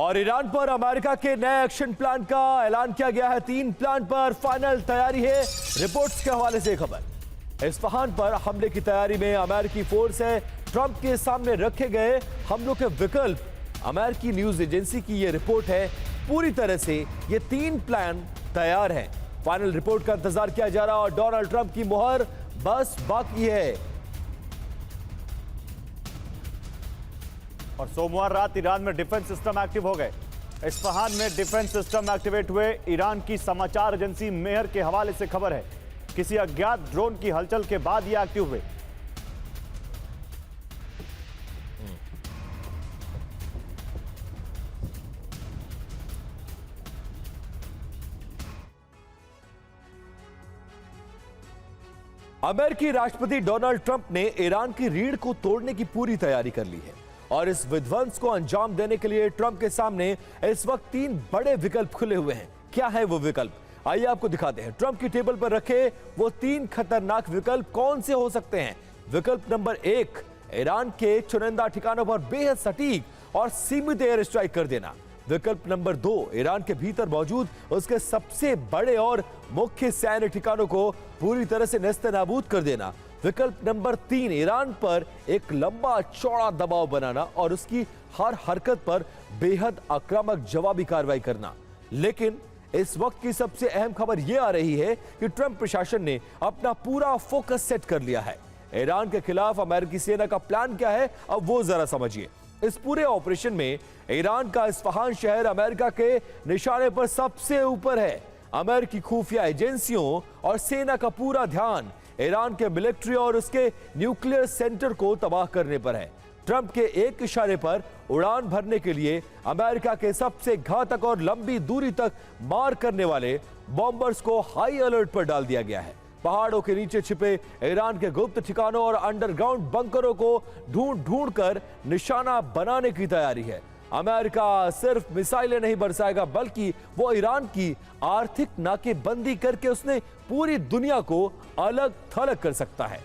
और ईरान पर अमेरिका के नए एक्शन प्लान का ऐलान किया गया है। 3 प्लान पर फाइनल तैयारी है। रिपोर्ट्स के हवाले से खबर। इस्फहान पर हमले की तैयारी में अमेरिकी फोर्स है। ट्रंप के सामने रखे गए हमलों के विकल्प। अमेरिकी न्यूज एजेंसी की यह रिपोर्ट है। पूरी तरह से ये 3 प्लान तैयार हैं। फाइनल रिपोर्ट का इंतजार किया जा रहा और डोनाल्ड ट्रंप की मुहर बस बाकी है। और सोमवार रात ईरान में डिफेंस सिस्टम एक्टिव हो गए। इस्फहान में डिफेंस सिस्टम एक्टिवेट हुए। ईरान की समाचार एजेंसी मेहर के हवाले से खबर है, किसी अज्ञात ड्रोन की हलचल के बाद ये एक्टिव हुए। अमेरिकी राष्ट्रपति डोनाल्ड ट्रंप ने ईरान की रीढ़ को तोड़ने की पूरी तैयारी कर ली है और इस विध्वंस को अंजाम देने के लिए ट्रंप के सामने इस वक्त 3 बड़े विकल्प खुले हुए हैं। क्या है वो विकल्प, आइए आपको दिखाते हैं। ट्रंप की टेबल पर रखे वो 3 खतरनाक विकल्प कौन से हो सकते हैं। विकल्प नंबर 1, ईरान के चुनिंदा ठिकानों पर बेहद सटीक और सीमित एयर स्ट्राइक कर देना। विकल्प नंबर 2, ईरान के भीतर मौजूद उसके सबसे बड़े और मुख्य सैन्य ठिकानों को पूरी तरह से नेस्तनाबूद कर देना। विकल्प नंबर 3, ईरान पर एक लंबा चौड़ा दबाव बनाना और उसकी हर हरकत पर बेहद आक्रामक जवाबी कार्रवाई करना। लेकिन इस वक्त की सबसे अहम खबर यह आ रही है कि ट्रंप प्रशासन ने अपना पूरा फोकस सेट कर लिया है। ईरान के खिलाफ अमेरिकी सेना का प्लान क्या है, अब वो जरा समझिए। इस पूरे ऑपरेशन में ईरान का इस्फहान शहर अमेरिका के निशाने पर सबसे ऊपर है। अमेरिकी खुफिया एजेंसियों और सेना का पूरा ध्यान ईरान के मिलिट्री और उसके न्यूक्लियर सेंटर को तबाह करने पर है। ट्रंप के एक इशारे पर उड़ान भरने के लिए अमेरिका के सबसे घातक और लंबी दूरी तक मार करने वाले बॉम्बर्स को हाई अलर्ट पर डाल दिया गया है। पहाड़ों के नीचे छिपे ईरान के गुप्त ठिकानों और अंडरग्राउंड बंकरों को ढूंढ कर निशाना बनाने की तैयारी है। अमेरिका सिर्फ मिसाइलें नहीं बरसाएगा, बल्कि वो ईरान की आर्थिक नाकेबंदी करके उसने पूरी दुनिया को अलग थलग कर सकता है।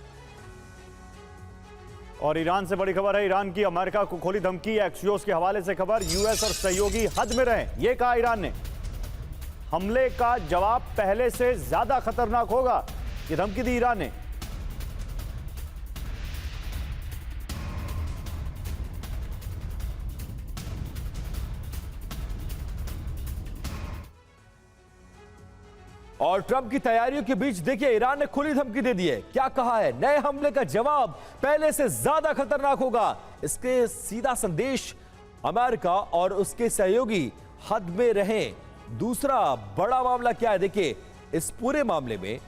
और ईरान से बड़ी खबर है, ईरान की अमेरिका को खोली धमकी। एक्सियोस के हवाले से खबर, यूएस और सहयोगी हद में रहें, यह कहा ईरान ने। हमले का जवाब पहले से ज्यादा खतरनाक होगा, ये धमकी दी ईरान ने। और ट्रंप की तैयारियों के बीच देखिए ईरान ने खुली धमकी दे दी है। क्या कहा है, नए हमले का जवाब पहले से ज्यादा खतरनाक होगा। इसके सीधा संदेश, अमेरिका और उसके सहयोगी हद में रहें। दूसरा बड़ा मामला क्या है, देखिए इस पूरे मामले में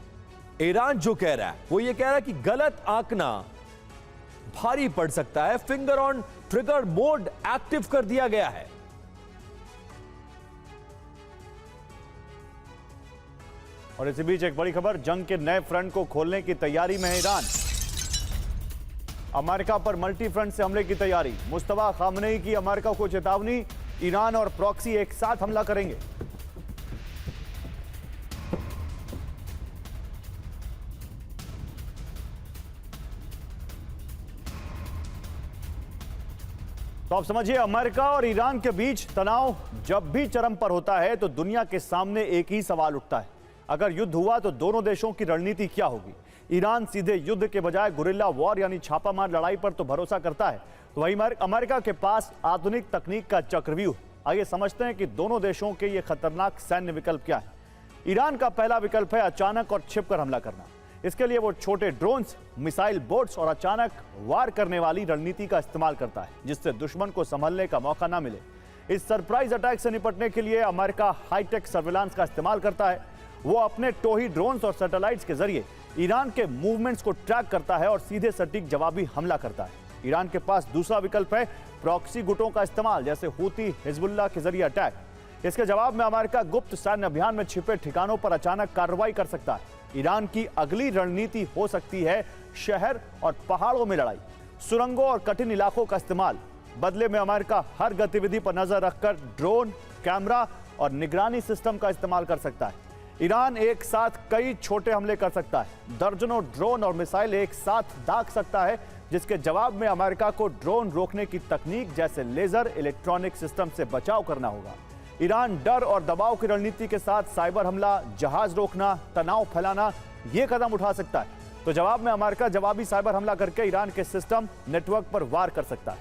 ईरान जो कह रहा है वो ये कह रहा है कि गलत आंकना भारी पड़ सकता है। Finger on trigger mode active कर दिया गया है। और इसी बीच एक बड़ी खबर, जंग के नए फ्रंट को खोलने की तैयारी में है ईरान। अमेरिका पर मल्टी फ्रंट से हमले की तैयारी। मुस्तफा खामनेई की अमेरिका को चेतावनी, ईरान और प्रॉक्सी एक साथ हमला करेंगे। तो आप समझिए, अमेरिका और ईरान के बीच तनाव जब भी चरम पर होता है तो दुनिया के सामने एक ही सवाल उठता है, अगर युद्ध हुआ तो दोनों देशों की रणनीति क्या होगी। ईरान सीधे युद्ध के बजाय गुरिल्ला वॉर यानी छापामार लड़ाई पर तो भरोसा करता है, तो वहीं अमेरिका के पास आधुनिक तकनीक का चक्रव्यूह। आइए समझते हैं कि दोनों देशों के ये खतरनाक सैन्य विकल्प क्या है। ईरान का पहला विकल्प है अचानक और छिपकर हमला करना। इसके लिए वो छोटे ड्रोन्स, मिसाइल बोट्स और अचानक वार करने वाली रणनीति का इस्तेमाल करता है, जिससे दुश्मन को संभलने का मौका ना मिले। इस सरप्राइज अटैक से निपटने के लिए अमेरिका हाईटेक सर्विलांस का इस्तेमाल करता है। वो अपने टोही ड्रोन्स और सैटेलाइट्स के जरिए ईरान के मूवमेंट्स को ट्रैक करता है और सीधे सटीक जवाबी हमला करता है। ईरान के पास दूसरा विकल्प है प्रॉक्सी गुटों का इस्तेमाल, जैसे हूती, हिजबुल्लाह के जरिए अटैक। इसके जवाब में अमेरिका गुप्त सैन्य अभियान में छिपे ठिकानों पर अचानक कार्रवाई कर सकता है। ईरान की अगली रणनीति हो सकती है शहर और पहाड़ों में लड़ाई, सुरंगों और कठिन इलाकों का इस्तेमाल। बदले में अमेरिका हर गतिविधि पर नजर रखकर ड्रोन, कैमरा और निगरानी सिस्टम का इस्तेमाल कर सकता है। ईरान एक साथ कई छोटे हमले कर सकता है, दर्जनों ड्रोन और मिसाइल एक साथ दाग सकता है, जिसके जवाब में अमेरिका को ड्रोन रोकने की तकनीक जैसे लेजर, इलेक्ट्रॉनिक सिस्टम से बचाव करना होगा। ईरान डर और दबाव की रणनीति के साथ साइबर हमला, जहाज रोकना, तनाव फैलाना यह कदम उठा सकता है। तो जवाब में अमेरिका जवाबी साइबर हमला करके ईरान के सिस्टम, नेटवर्क पर वार कर सकता है।